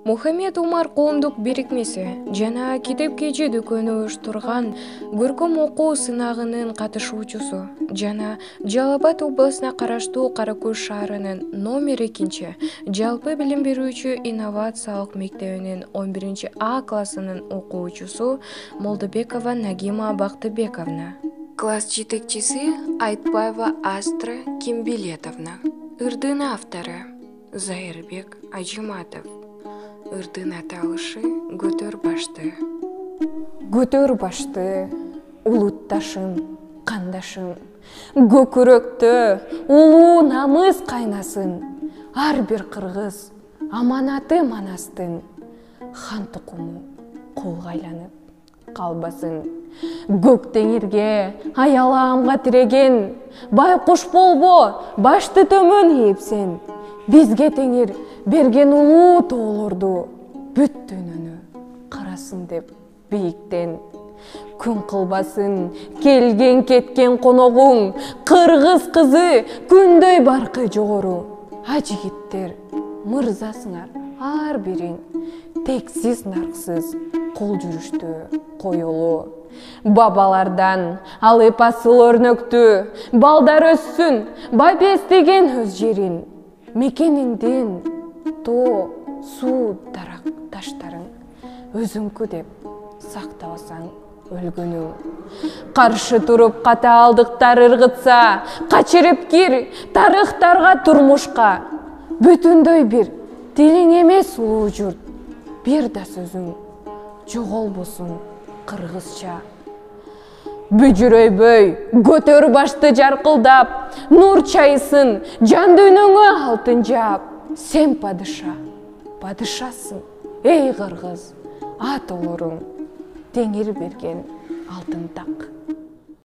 Мухаммед Умар коомдук бирикмеси жана Китеп кечи дүкөнү уюштурган көркөм окуу сынагынын катышуучусу жана Жалал Абад областына караштуу Кара Көз шаарынын номер 2 жалпы билим берүүчү инновациялык мектебинин 11А классынын окуучусу Молдобекова Нагима Бактыбековна. Класс жетекчиси Айтбаева Астра Кимбилетовна. Ырдын автору Зайырбек Ажиматов. Ырдын аталышы Көтөр башты. Көтөр башты, улутташым, кандашым, көкүрөктө улуу намыс кайнасын. Ар бир кыргыз аманаты манастын, хан тукуму кулга айланып калбасын. Көк теңирге аяламга тиреген, байкуш болбо башты төмөн ийипсен. Бизге теңир берген улуу тоолорду бүт дүйнөнү карасын деп бийиктен. Күн кылбасын келген кеткен коногуң, кыргыз кызы күндөй баркы жогору. Жигиттер мырзасыңар ар бириң тексиз нарксыз кол жүрүштү коелу. Бабалардан алып асыл өрнөктү, балдар өссүн байпестеген өз жерин. Мекениңден тоо, суу, дарак таштарын өзүңкү деп сактабасаң өлгөнүң. Каршы туруп катаалдыктар ыргытса, качырып кир тарыхтарга турмушка. Бүтүндөй бир тилиң эмес улуу журт, бир да сөзүң жоголбосун кыргызча. Бүжүрөйбөй көтөр башты жаркылдап, нур чайысын жан дүйнөңө алтын жаап. Сен падыша, падышасың, эй кыргыз, атолоруң теңир берген алтын так.